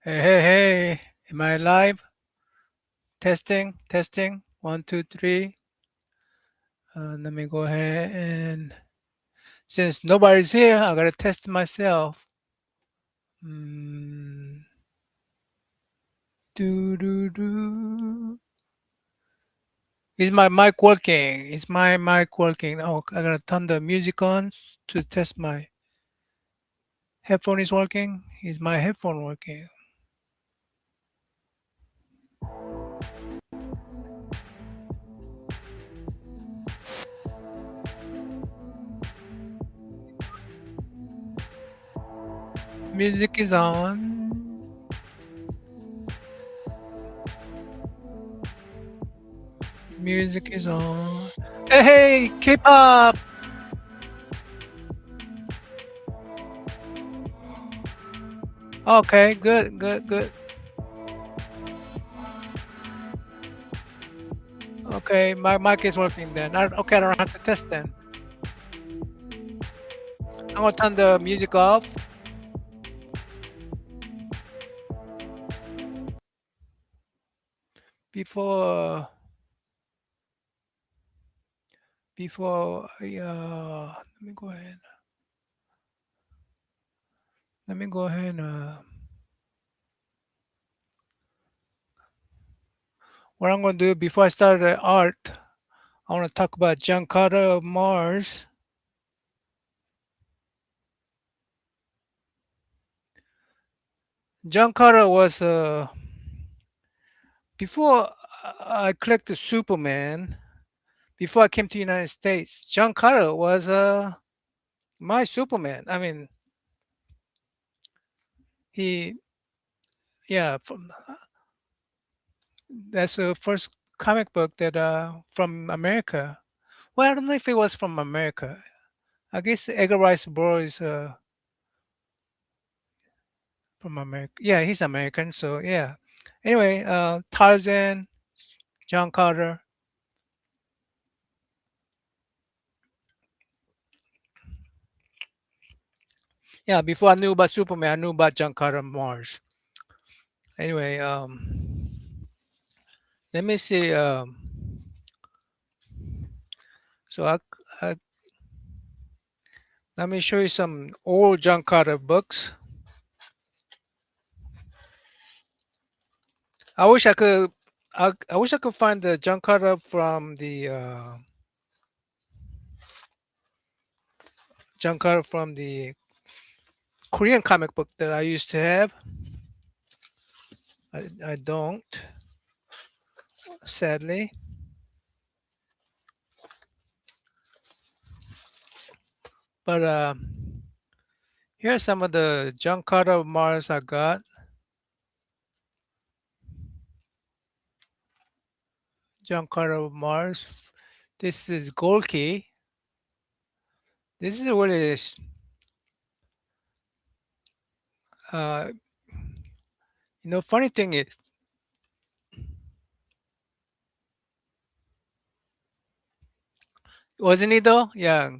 Hey, hey, hey, am I live? Testing, testing. One, two, three. Let me go ahead and since nobody's here, I gotta test myself. Mm, do, do, do. Is my mic working? Is my mic working? Oh, I gotta turn the music on to test my headphone is working. Is my headphone working? Music is on. Music is on. Hey, hey, K-pop. Okay, good, good, good. Okay, my mic is working then. Okay, I don't have to test then. I'm gonna turn the music off before let me go ahead. Let me go ahead. What I'm gonna do before I start the art, I want to talk about John Carter of Mars. John Carter was before I clicked the Superman. Before I came to the United States, John Carter was my Superman. I mean, he yeah, that's the first comic book that from America. Well, I don't know if it was from America. I guess Edgar Rice Burroughs is from America. Yeah, he's American. So yeah. Anyway, Tarzan, John Carter. Yeah, before I knew about Superman, I knew about John Carter Mars. Anyway, let me see. So I let me show you some old John Carter books. I wish I could. I wish I could find the John Carter from the John Carter from the Korean comic book that I used to have. I don't, sadly. But here are some of the John Carter Mars I got. John Carter Mars. This is Gold Key. This is really, uh, funny thing is, wasn't he though? Yeah,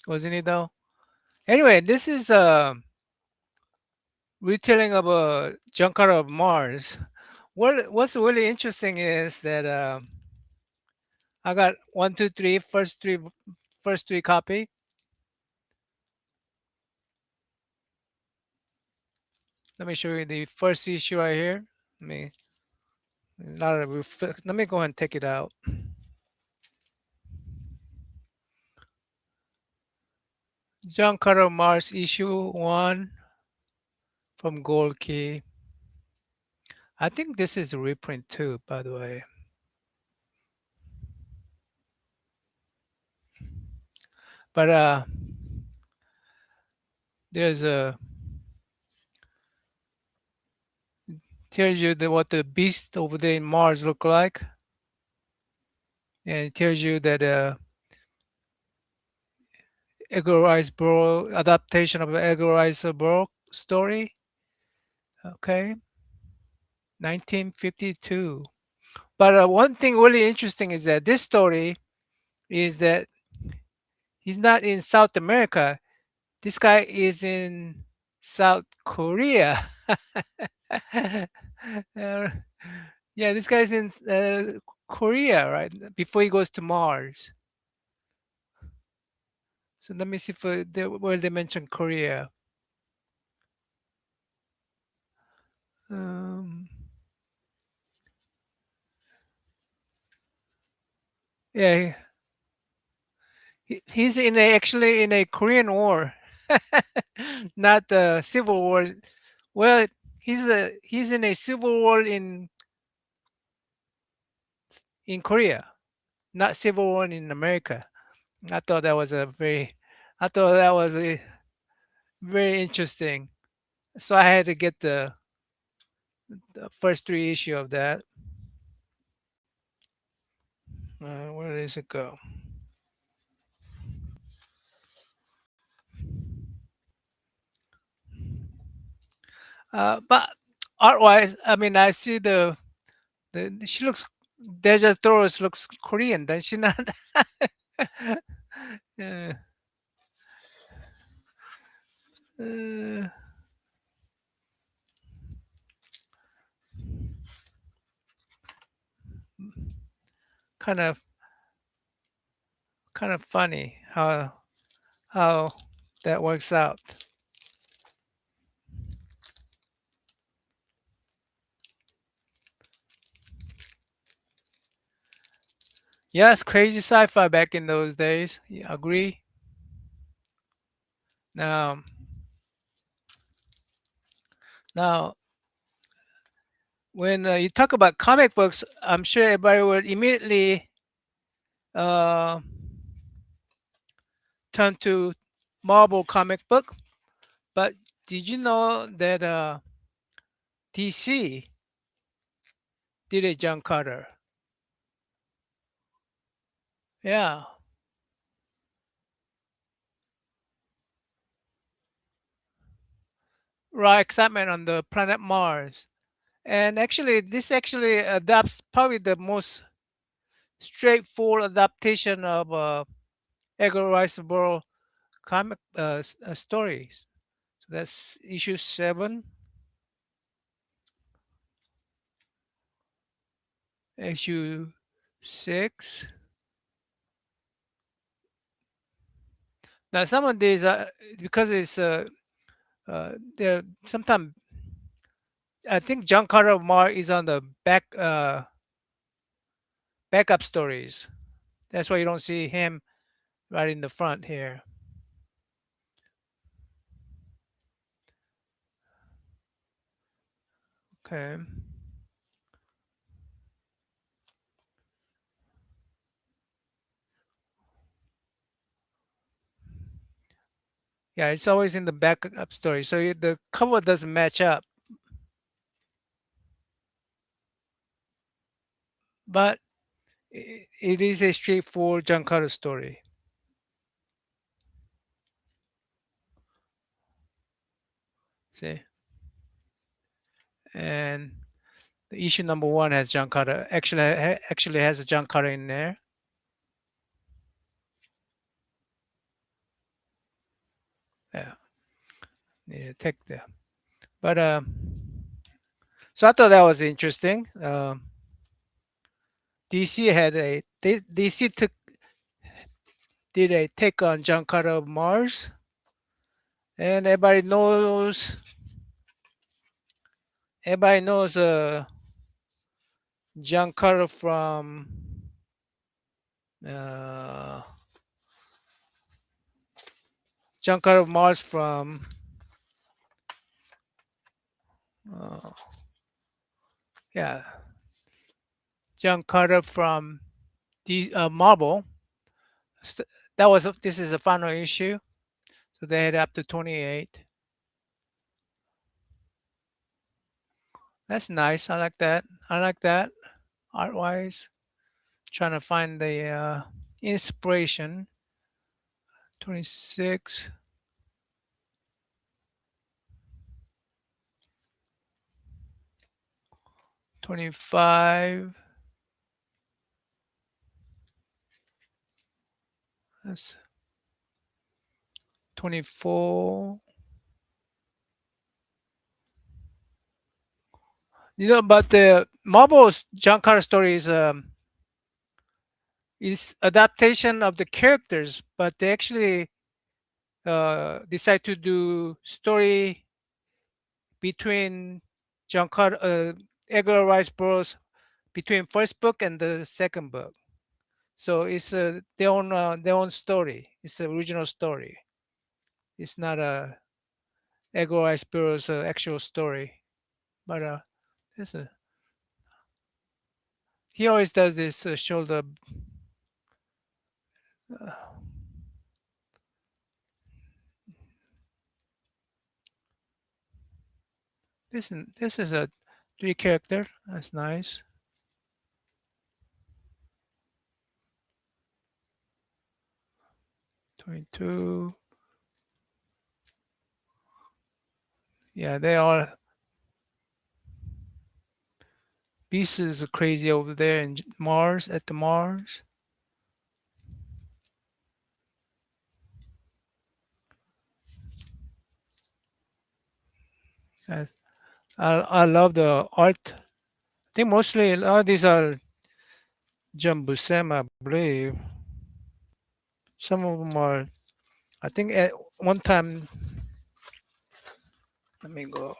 wasn't he though? Anyway, this is a retelling of a John Carter of Mars. What's really interesting is that I got one, two, three, first three copy. Let me show you the first issue right here. Let me let me go ahead and take it out. John Carter Mars issue one from Gold Key. I think this is a reprint too, by the way. But there's a tells you what the beast over there in Mars look like, and it tells you that Edgar Rice Burroughs adaptation of Edgar Rice Burroughs story. Okay, 1952. But one thing really interesting is that this story is that he's not in South America. This guy is in South Korea. Uh, yeah, this guy's in Korea, right? Before he goes to Mars. So let me see if where they mention Korea. Um, yeah, he's actually in a Korean War, not the Civil War. Well, he's in a civil war in Korea, not civil war in America. I thought that was a very, I thought that was a very interesting. So I had to get the first three issue of that. Where does it go? But art-wise, I mean, I see she looks. Deja Torres looks Korean, does she not? uh, uh, kind of kind of funny how that works out. Yes, crazy sci-fi back in those days. Yeah, agree. Now, now, when you talk about comic books, I'm sure everybody would immediately uh, turn to Marvel comic book. But did you know that DC did a John Carter? Yeah, raw excitement on the planet Mars. And actually, this actually adapts probably the most straightforward adaptation of Edgar Rice Burroughs comic stories. So that's issue 7, issue 6. Now some of these are because it's they're sometimes I think John Carter of Mars is on the backup stories. That's why you don't see him right in the front here. Okay. Yeah, it's always in the backup story. So the cover doesn't match up, but it is a straightforward John Carter story. See, and the issue number 1 has John Carter. Actually has a John Carter in there. Yeah, need to take the. But so I thought that was interesting. DC had DC did a take on John Carter of Mars, and everybody knows John Carter from uh, John Carter of Mars from uh, yeah, John Carter from the Marvel. That was this is the final issue, so they had up to 28. That's nice. I like that. I like that art wise. Trying to find the inspiration. 26, 25. That's 24. But the Marvel's John Carter story is adaptation of the characters, but they actually decide to do story between John Carter, Edgar Rice Burroughs, between first book and the second book. So it's their own story. It's the original story. It's not a Edgar Rice Burroughs actual story. But this, he always does this shoulder. This is a three character. That's nice. 22. Yeah, they all Beast is crazy over there in Mars at the Mars. That's- I love the art. I think mostly a lot of these are John Buscema, I believe. Some of them are. I think at one time. Let me go.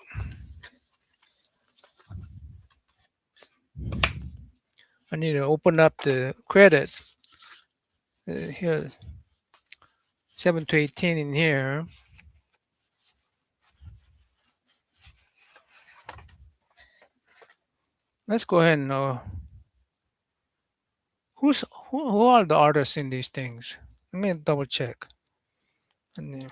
I need to open up the credit. Here, 7 to 18 in here. Let's go ahead and who are the artists in these things? Let me double check. And,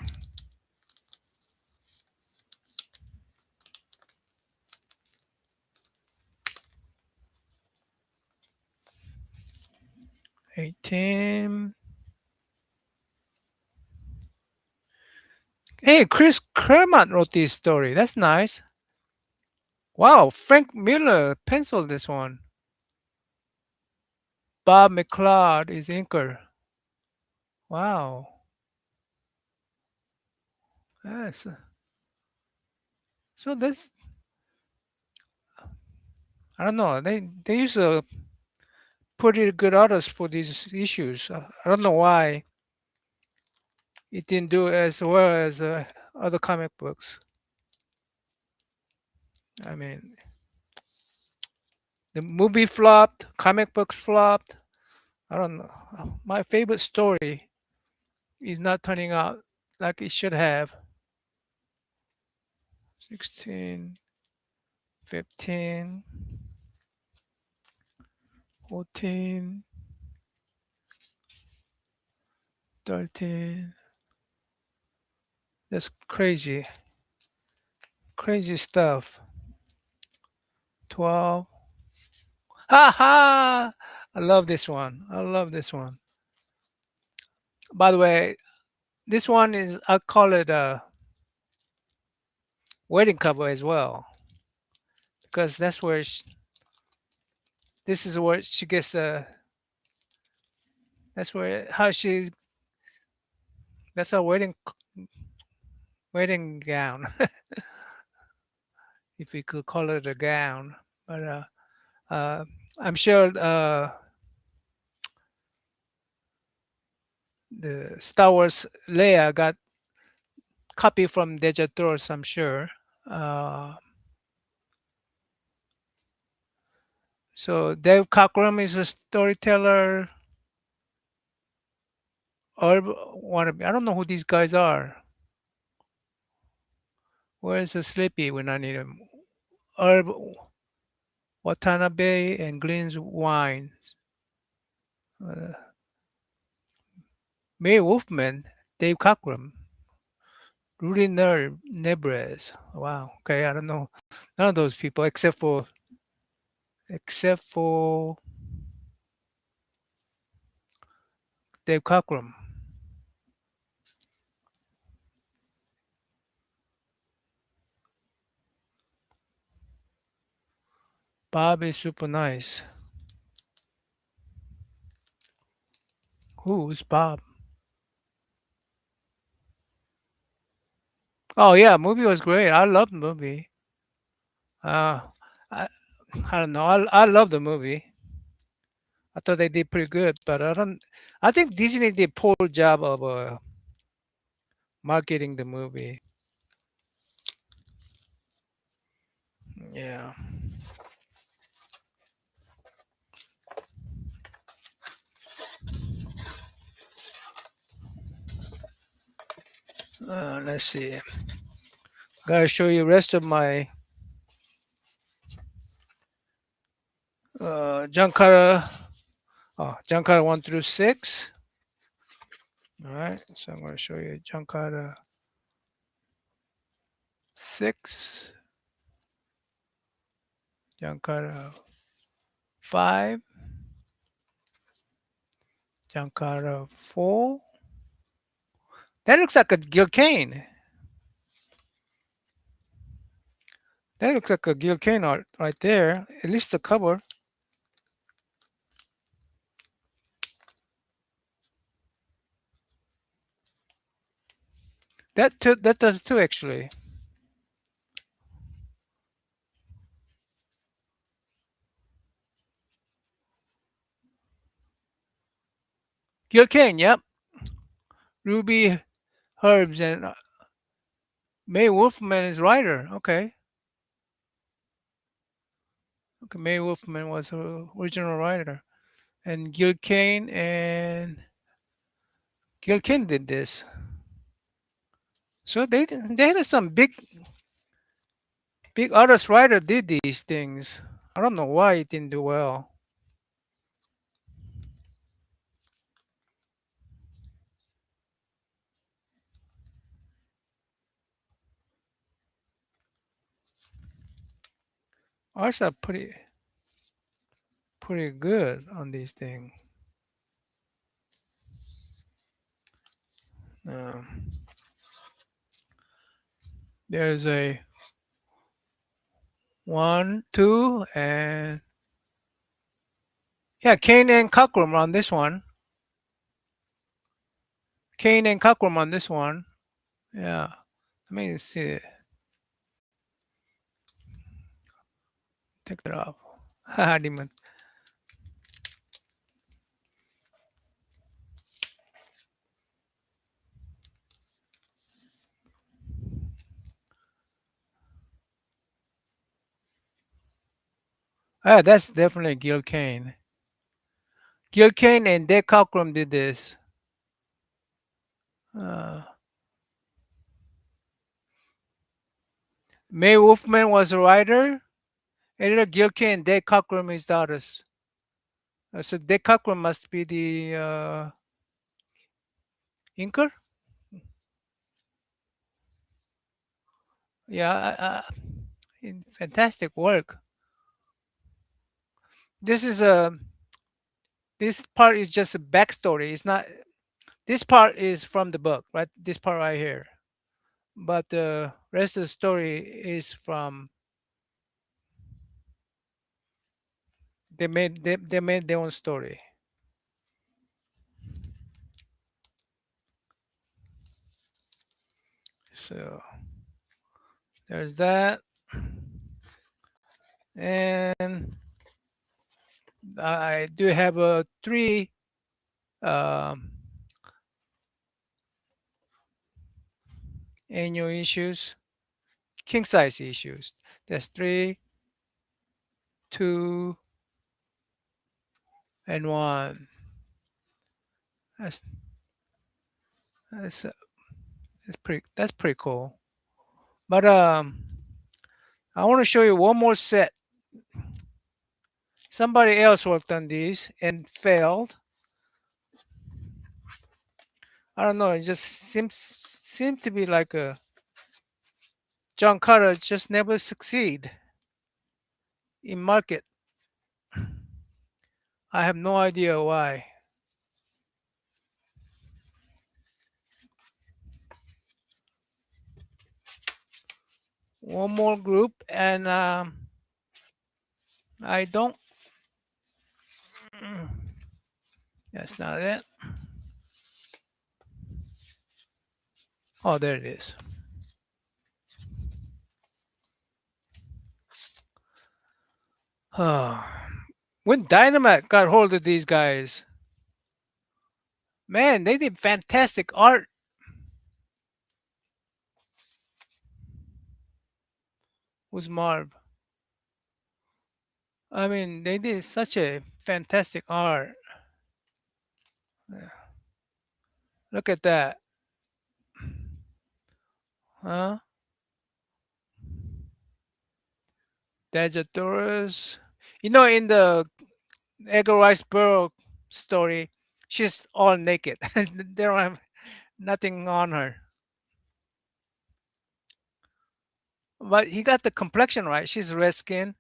18. Hey, Chris Claremont wrote this story. That's nice. Wow, Frank Miller penciled this one. Bob McLeod is inker. Wow. Yes. So this, I don't know. They use a pretty good artist for these issues. I don't know why it didn't do as well as other comic books. I mean, the movie flopped, comic books flopped. I don't know. My favorite story is not turning out like it should have. 16, 15, 14, 13. That's crazy. Crazy stuff. 12. Ha ha! I love this one. I love this one. By the way, this one is, I call it a wedding cover as well. Because this is where she gets that's where, how that's her wedding gown, if we could call it a gown. But uh, I'm sure the Star Wars Leia got copy from Dejatos, I'm sure. Uh, so Dave Cockrum is a storyteller. Herb Wannabe. I don't know who these guys are. Where's the Sleepy when I need him? Herb Watanabe and Glenn's Wine. Uh, May Wolfman, Dave Cockrum, Rudy Nebres. Wow. Okay, I don't know none of those people except for Dave Cockrum. Bob is super nice. Who's Bob? Oh yeah, movie was great. I loved the movie. Uh, I I don't know. I love the movie. I thought they did pretty good, but I don't. I think Disney did poor job of marketing the movie. Yeah. Let's see. Gotta show you rest of my Jankara. Oh, Jankara 1 through 6. All right. So I'm gonna show you Jankara 6, Jankara 5, Jankara 4. That looks like a Gilkane. That looks like a Gilkane art right there. At least the cover. That does too actually. Gilkane, yep. Ruby Herbs and May Wolfman is writer. Okay. Okay, May Wolfman was the original writer. And Gilkane did this. So they had some big artist writer did these things. I don't know why it didn't do well. Arts are pretty good on these things. Um, there's a 1, 2, and yeah, Kane and Cockrum on this one. Kane and Cockrum on this one. Yeah. Let me see. Take that off. Demon. Ah, that's definitely Gil Kane. Gil Kane and Dick Cockrum did this. Uh, May Wolfman was a writer. Editor Gil Kane, Dick Cockrum is the artist. So Dick Cockrum must be the inker. Yeah, fantastic work. This is a this part is just a backstory. It's not. This part is from the book, right? This part right here. But the rest of the story is from they made their own story. So there's that, and I do have a three um, annual issues, king size issues. There's 3, 2, and 1. That's that's uh, that's pretty cool. But I want to show you one more set. Somebody else worked on these and failed. I don't know. It just seems to be like a John Carter just never succeed in market. I have no idea why. One more group, and I don't. That's not it. Oh, there it is. When Dynamite got hold of these guys, man, they did fantastic art. With Marv, I mean, they did such a fantastic art. Look at that, huh? Desertors. In the Edgar Rice Burroughs story, she's all naked. They don't have nothing on her. But he got the complexion right. She's red skin.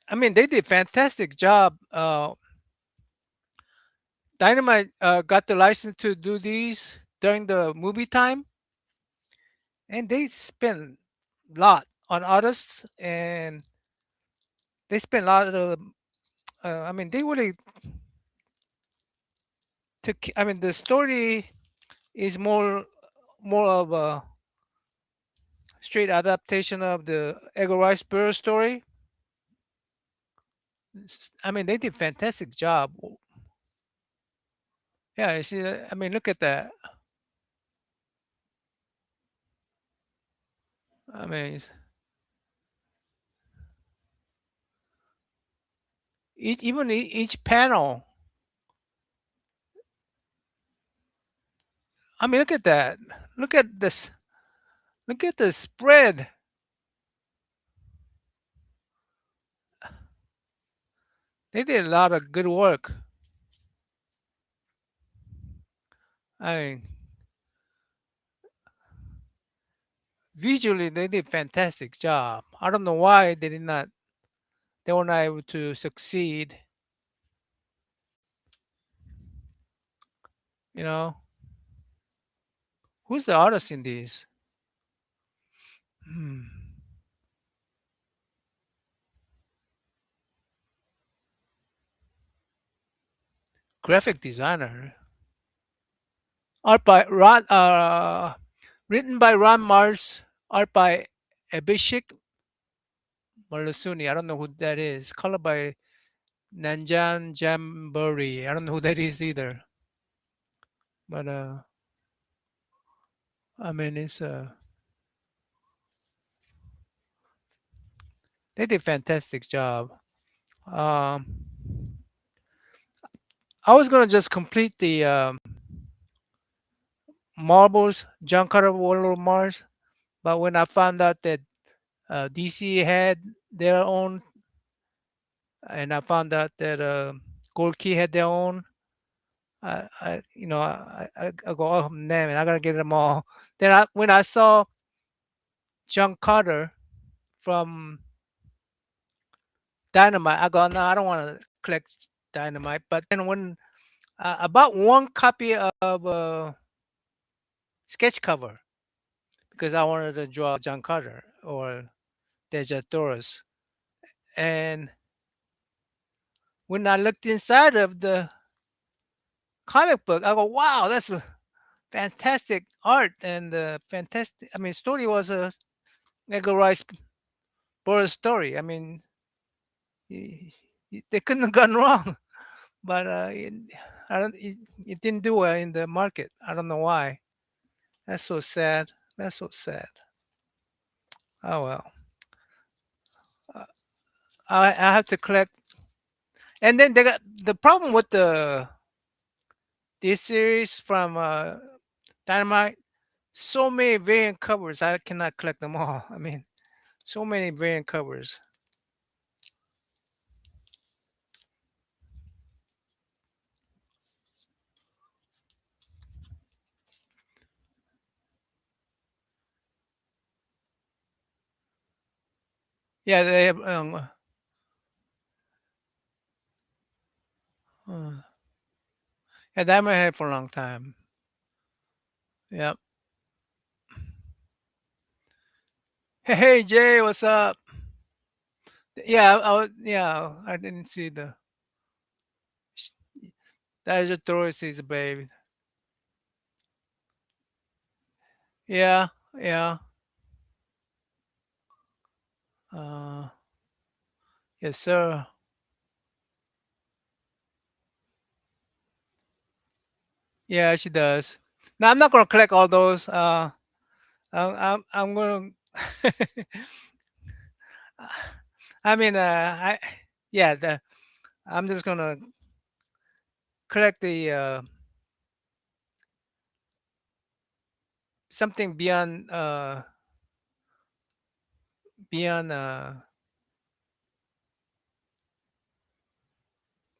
I mean, they did fantastic job. Dynamite got the license to do these during the movie time, and they spent a lot on artists, and they spent a lot of. I mean, they really took. I mean, the story is more of a straight adaptation of the Edgar Rice Burroughs story. I mean, they did fantastic job. Yeah, you see, I mean, look at that. I mean, each panel. I mean, look at that. Look at this. Look at the spread. They did a lot of good work. I mean, visually they did fantastic job. I don't know why they did not. They were not able to succeed. You know, who's the artist in these? Hmm. Graphic designer. Art by Ron. Written by Ron Mars. Art by Abhishek Malasuni. I don't know who that is. Color by Nanjan Jamburi. I don't know who that is either. But I mean, it's they did fantastic job. Um, I was gonna just complete the marbles, John Carter Warlord of Mars, but when I found out that DC had their own, and I found out that Gold Key had their own, I go, oh man, I gotta get them all. Then when I saw John Carter from Dynamite, I go, no, I don't want to collect Dynamite. But then when I bought one copy of sketch cover because I wanted to draw John Carter or Deja. And when I looked inside of the comic book, I go, wow, that's a fantastic art and fantastic. I mean, story was a Edgar Rice Burroughs story. I mean, they couldn't have gone wrong, but I don't. It didn't do well in the market. I don't know why. That's so sad. That's so sad. Oh well. I have to collect. And then they got the problem with this series from Dynamite. So many variant covers. I cannot collect them all. I mean, so many variant covers. Yeah, they have. Uh, yeah, Dynamite had it for a long time. Yep. Hey, Jay, what's up? Yeah, yeah, I didn't see the. That's your Taurus is baby. Yeah, yeah. Uh, yes, sir. Yeah, she does. Now I'm not gonna collect all those. I'm gonna. I mean, yeah, I'm just gonna collect the something beyond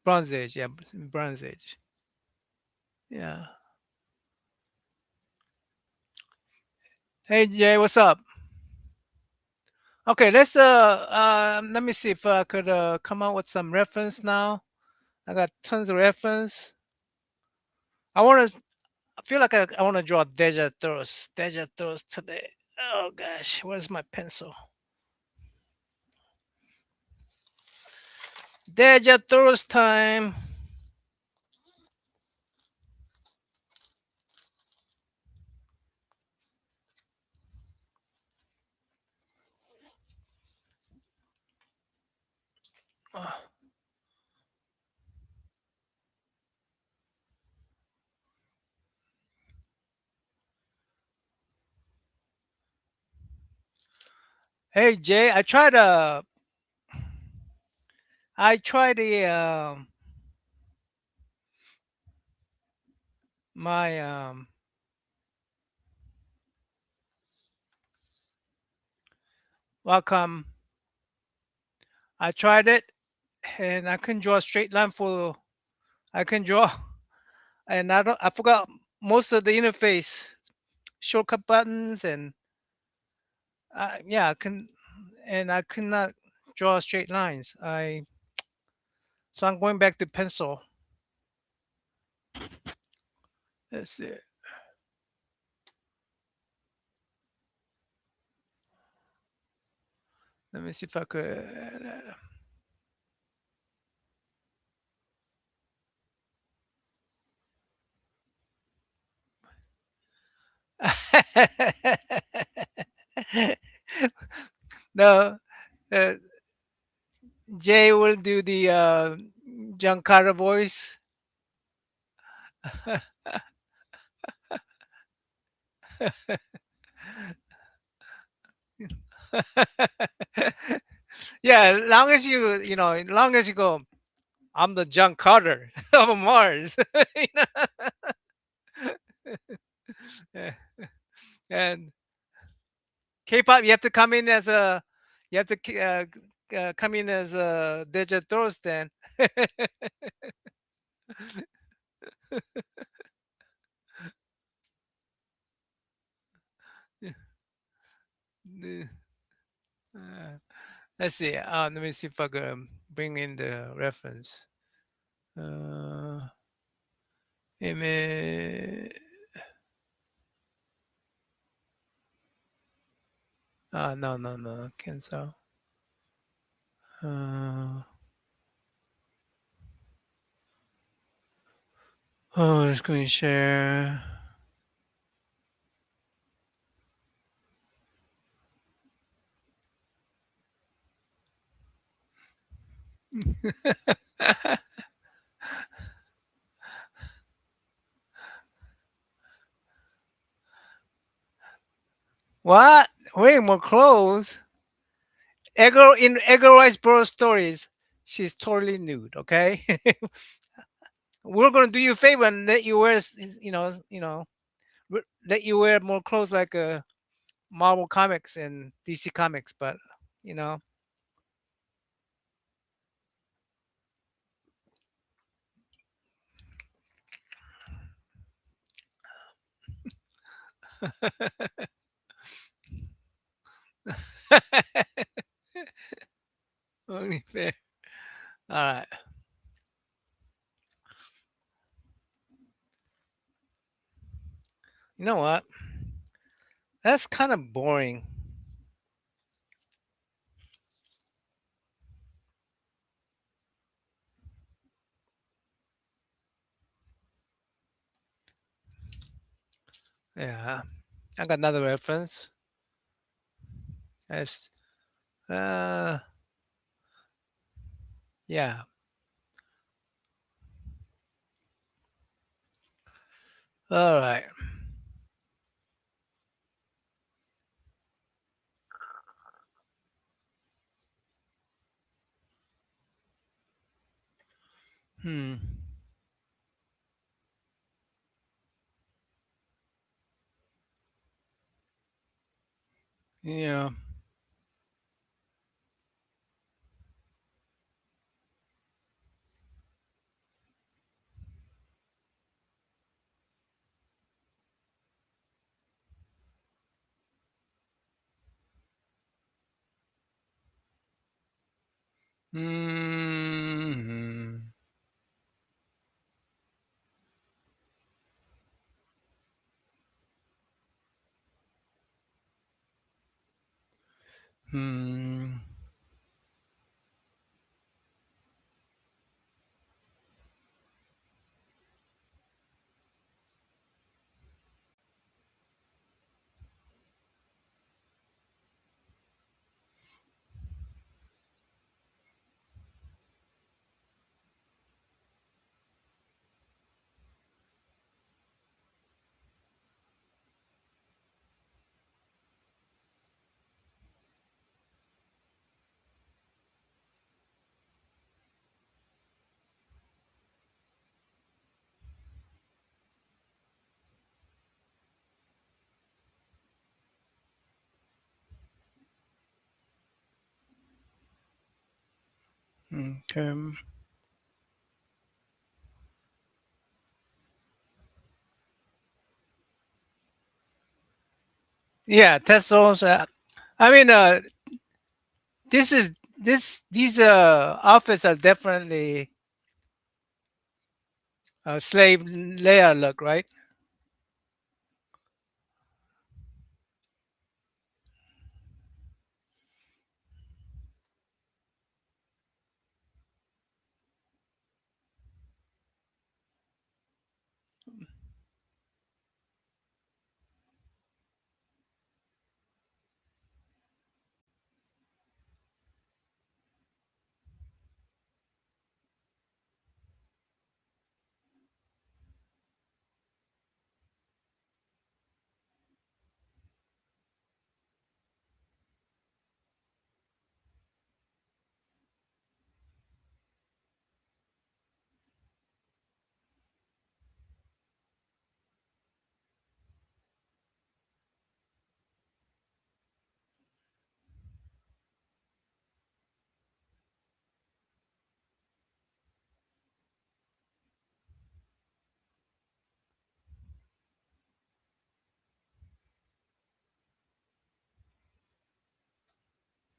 Bronze Age. Yeah, Bronze Age. Yeah. Hey Jay, what's up? Okay, let me see if I could come up with some reference now. I got tons of reference. I feel like I want to draw Desert Thirst today. Oh gosh, where's my pencil? Desert Thirst time. Hey Jay, I tried my welcome. I tried it and I couldn't draw a straight line for. I can draw, and I forgot most of the interface shortcut buttons and yeah, I can and I could not draw straight lines. So I'm going back to pencil. Let's see. Let me see if I could. No, uh, Jay will do the Giancarlo voice. Yeah, long as long as you go, I'm the John Carter of Mars. You know? And K-pop, you have to come in as a, you have to come in as a digital then. Uh, let's see. Let me see if I can bring in the reference. Uh, Image. No, no, no. Cancel. Uh, screen share. What? Way more clothes. Edgar Rice Burroughs stories. She's totally nude. Okay, we're gonna do you a favor and let you wear, let you wear more clothes like Marvel Comics and DC Comics, but you know, only fair. All right. You know what? That's kind of boring. Yeah, I got another reference. That's Uh, yeah. All right. Hmm. Yeah. Hmm. Hmm. Okay. Yeah. Tesla's. I mean, this is this these outfits are definitely slave layer look, right?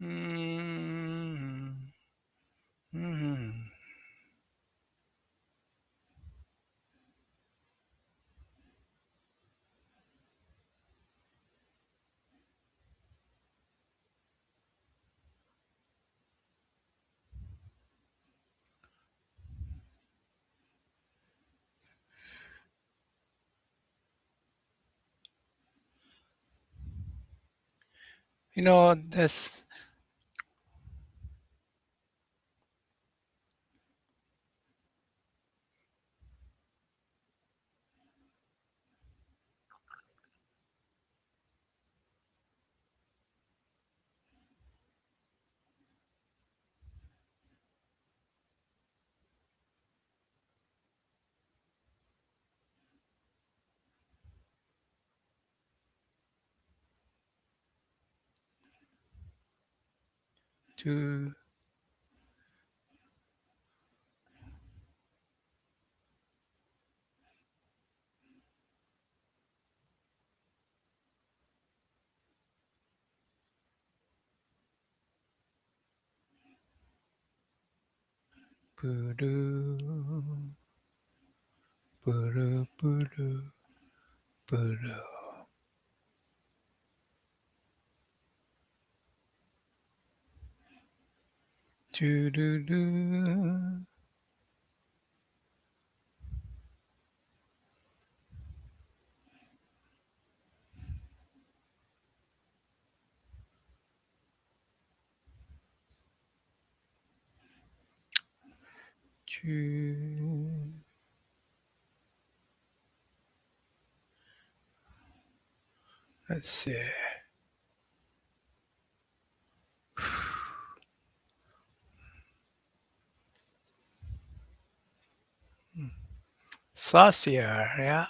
Mm-hmm. Mm-hmm. You know, this to Puru, puru, puru, puru. Do, do, do. to, let's see, saucier, yeah.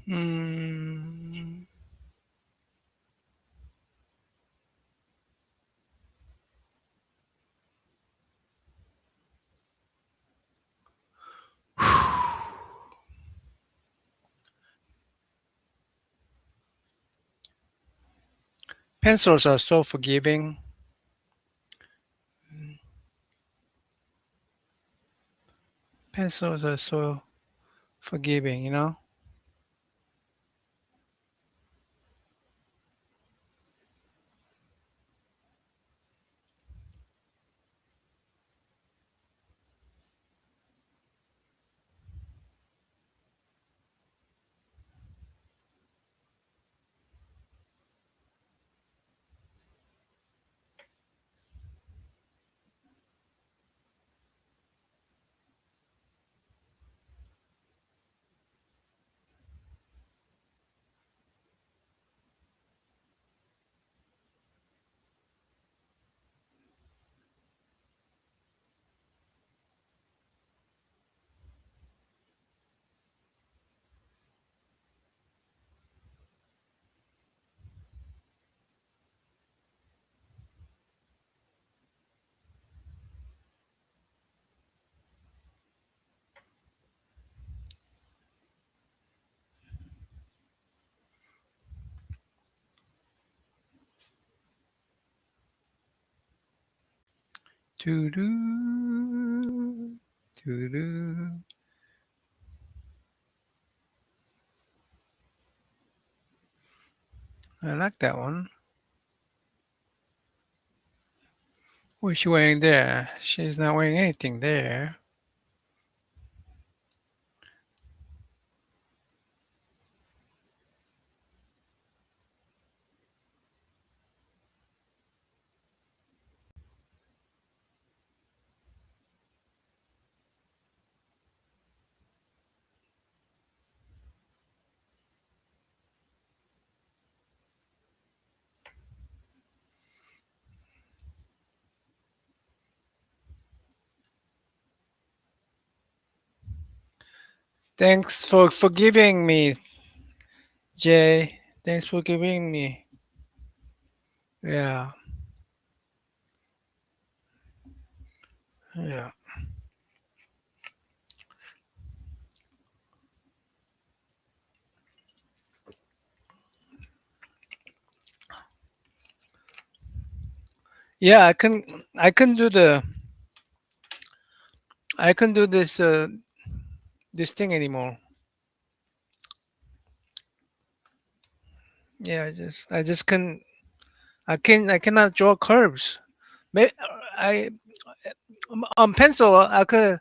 Mm, pencils are so forgiving. Pencils are so forgiving, you know? To do, to do. I like that one. What's she wearing there? She's not wearing anything there. Thanks for forgiving me, Jay. Thanks for giving me. Yeah, yeah. Yeah, I can do the I can do this thing anymore. Yeah, I just I cannot draw curves. May I on pencil I could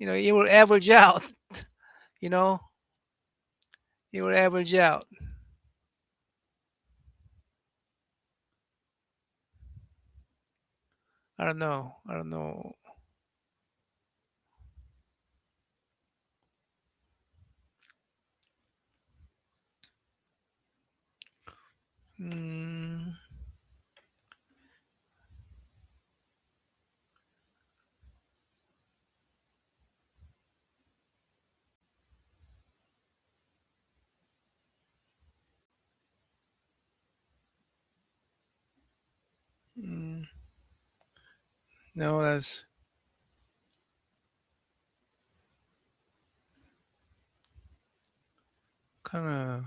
it will average out. You know, it will average out. I don't know. I don't know. Mm, mm, no, that's kind of.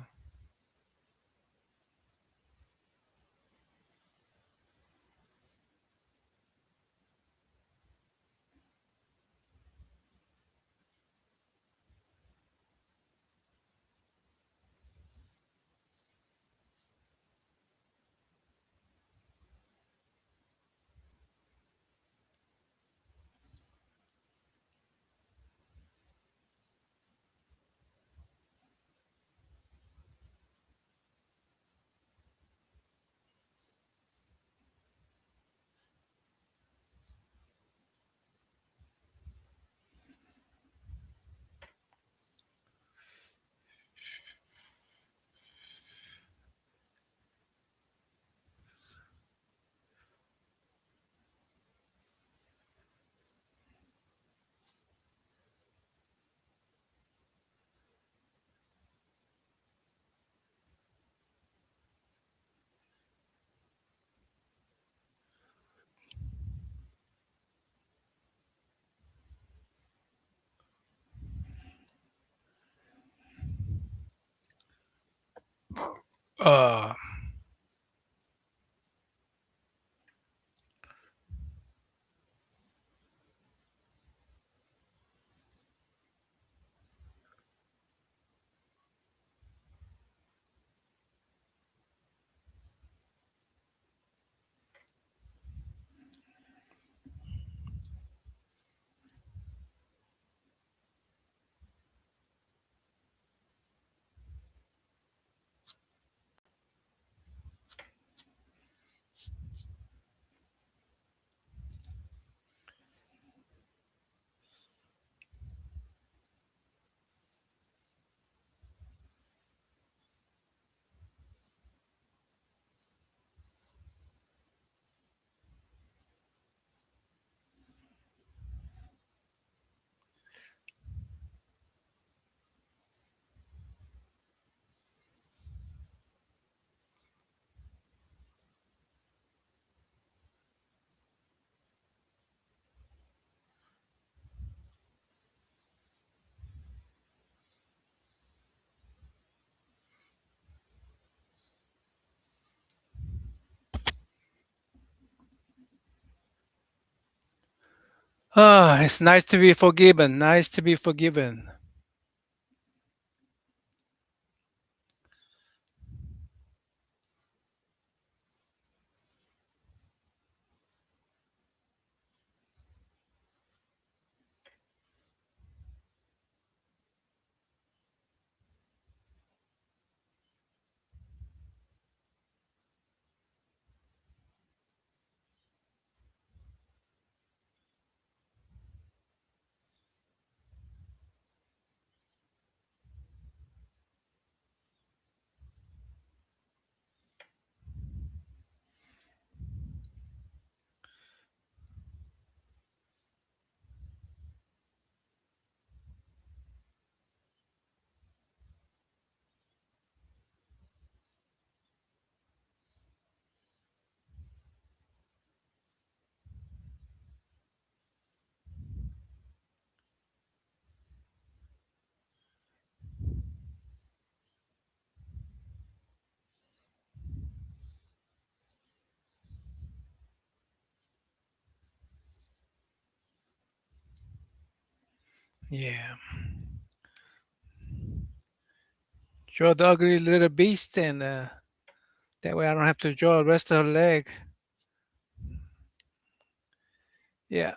Uh, it's nice to be forgiven. Nice to be forgiven. Yeah. Draw the ugly little beast, and that way I don't have to draw the rest of her leg. Yeah.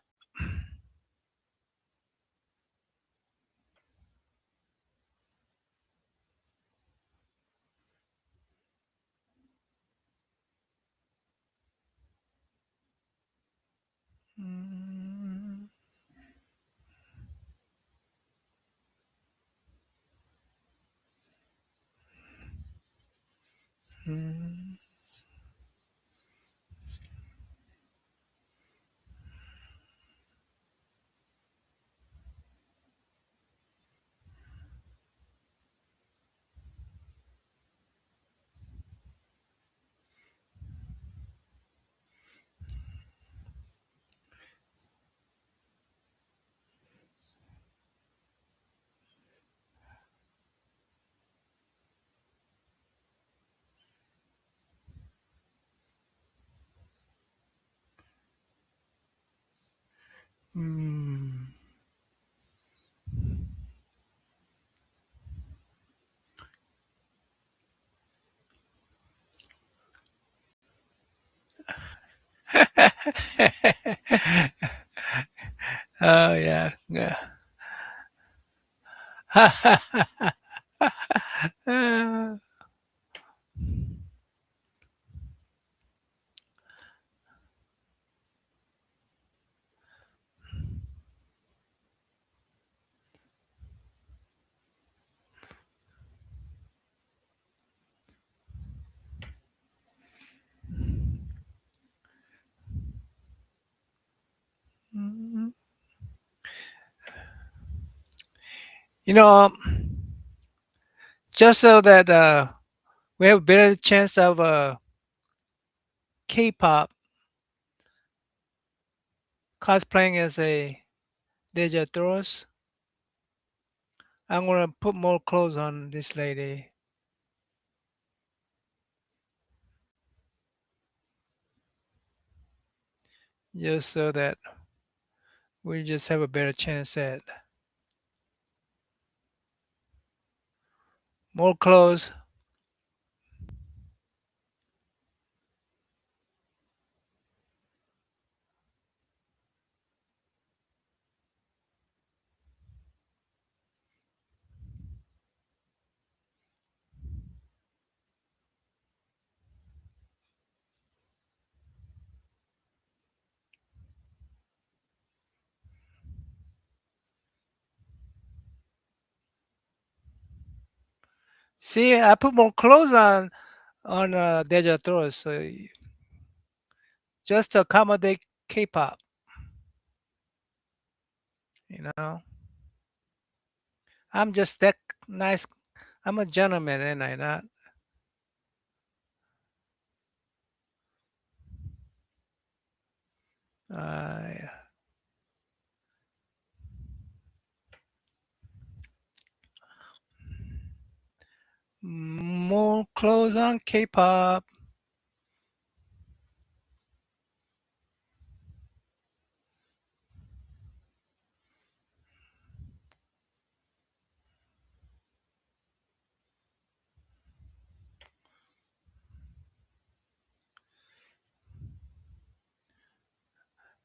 Mm. Oh yeah, yeah. Uh, you know, just so that we have a better chance of K-pop cosplaying as a Dejadoros. I'm gonna put more clothes on this lady, just so that we just have a better chance at more clothes. See, I put more clothes on Dejadoros, so just to accommodate K-pop. You know, I'm just that nice. I'm a gentleman, and I not. Yeah. More clothes on K-pop.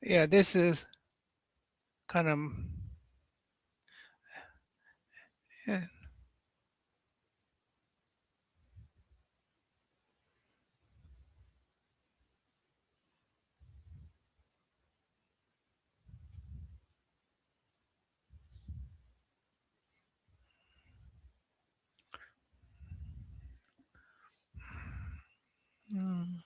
Yeah, this is kind of. Yeah. Mm.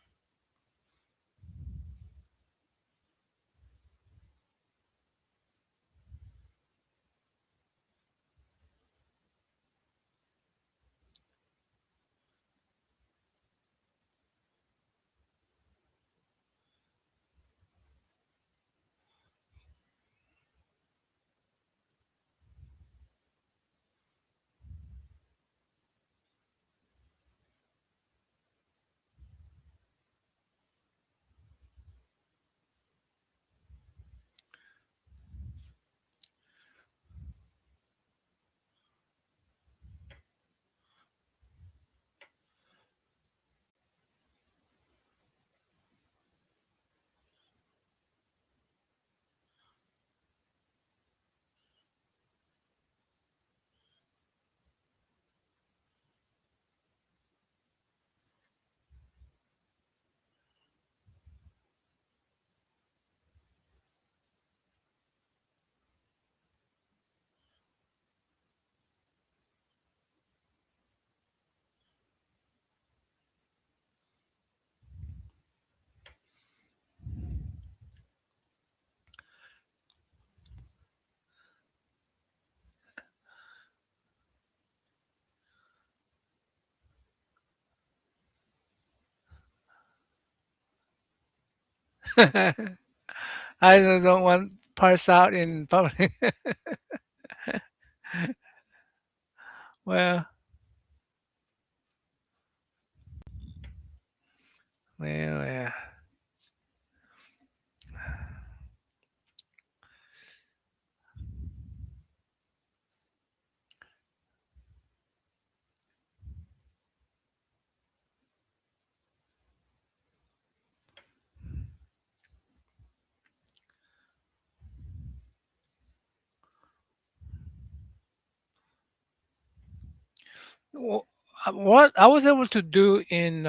I just don't want parts out in public. Well, yeah. Wh- what I was able to do in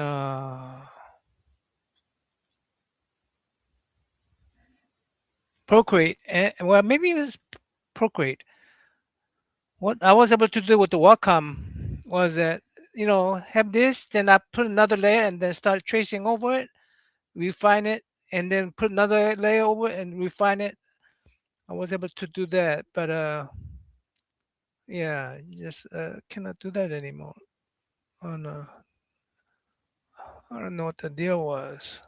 Procreate, well, maybe it was Procreate. What I was able to do with the Wacom was that, have this, then I put another layer and then start tracing over it, refine it, and then put another layer over it and refine it. I was able to do that, but yeah, just cannot do that anymore. Oh no, I don't know what the deal was.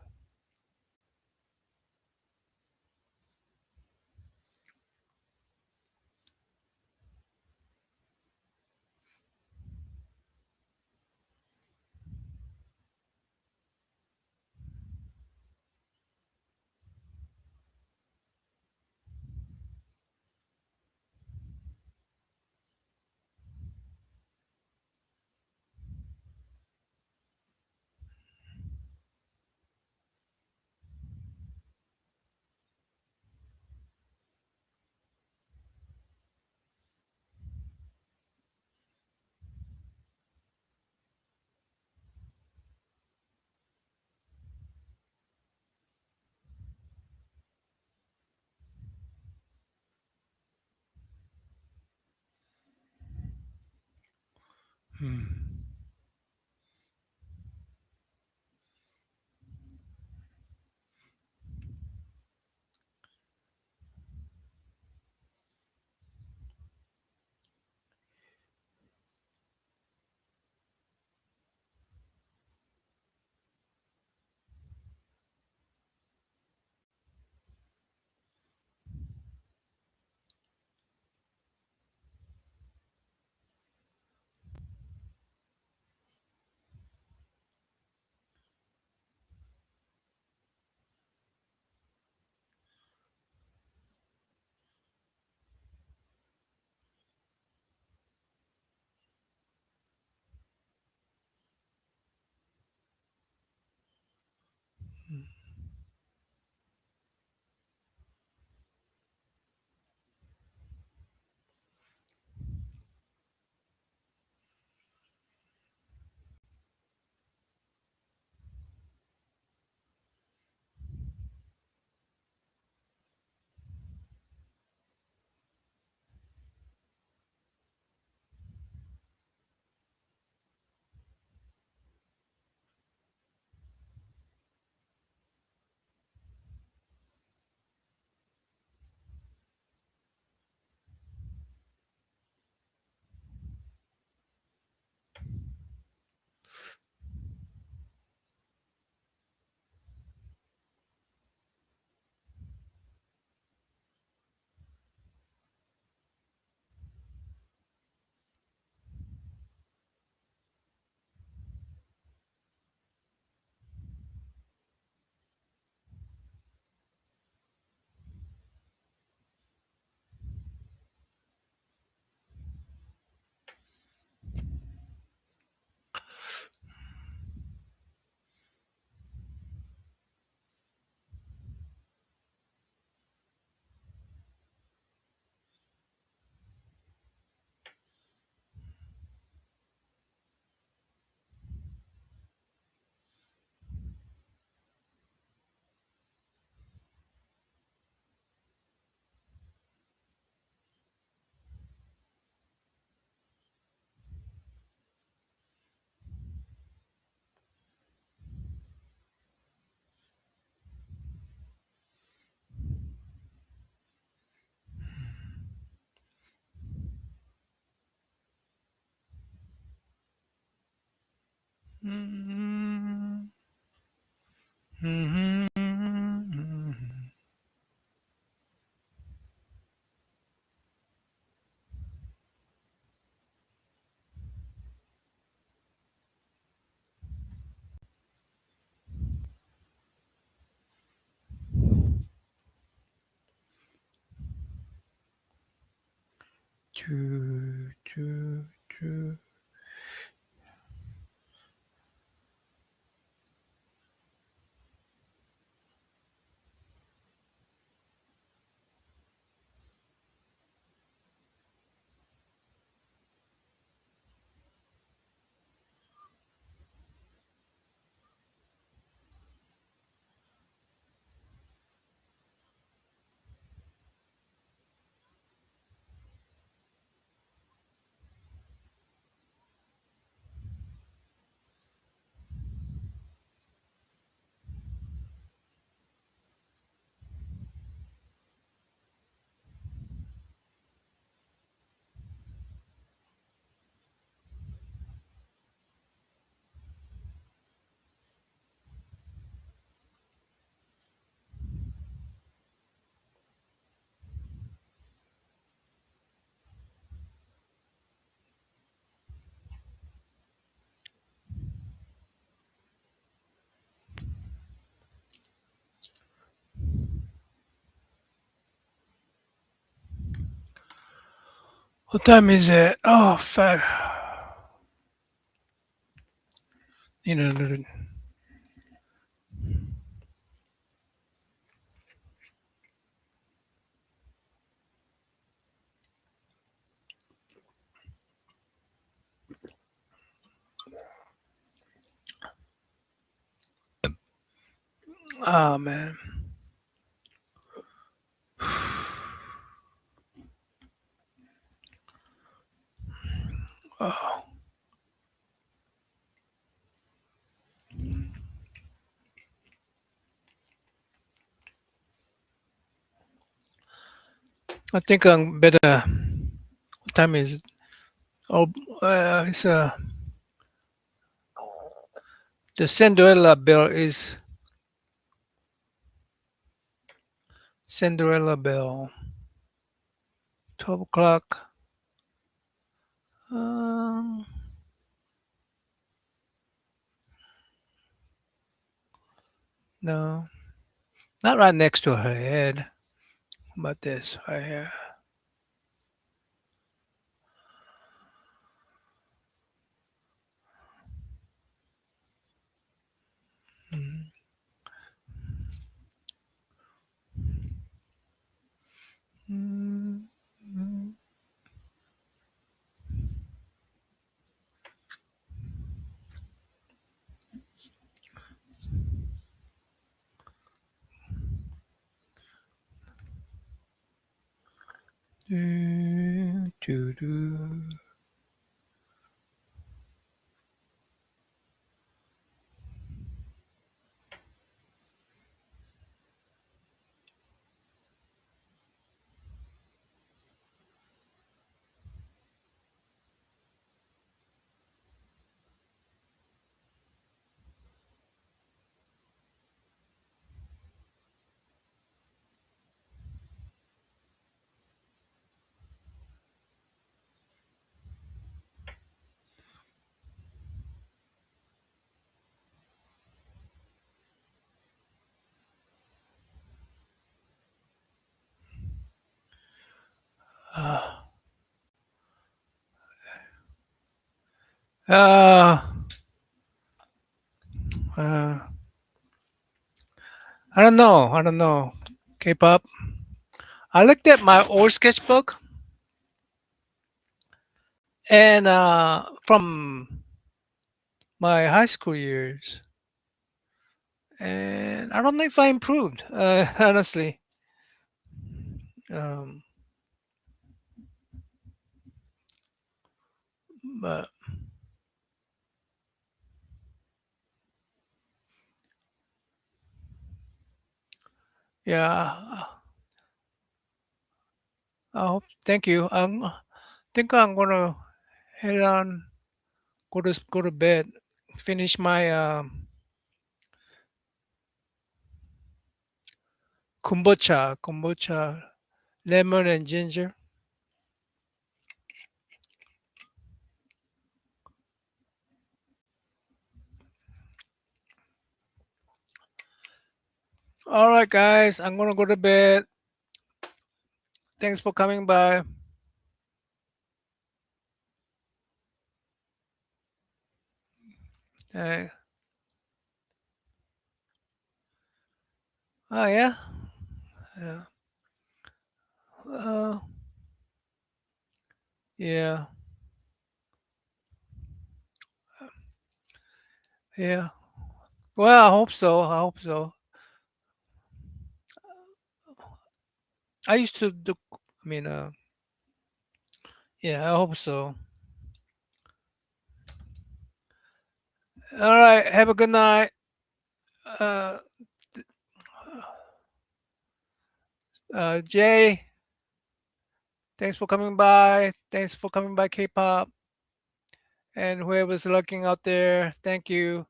Hmm. Mhm. Mhm. Choo, choo, choo. What time is it? Oh, 5. You know, oh man. Oh, I think I'm better. What time is it? Oh, it's the Cinderella bell is Cinderella bell. 12 o'clock. Um, no, not right next to her head. How about this right here? Mm, mm, do, do, do. Uh, uh, I don't know. I don't know. K-pop. I looked at my old sketchbook and from my high school years, and I don't know if I improved. Honestly, um, but yeah, I hope. Thank you. Think I'm gonna head on. Go to bed. Finish my kombucha, lemon and ginger. All right, guys. I'm gonna go to bed. Thanks for coming by. Uh, oh yeah, yeah, uh, yeah, yeah. Well, I hope so. I hope so. I used to do. I mean, yeah. I hope so. All right. Have a good night. Uh, Jay. Thanks for coming by. Thanks for coming by, K-pop, and whoever's looking out there. Thank you.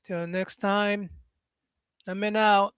Till next time. I'm in out.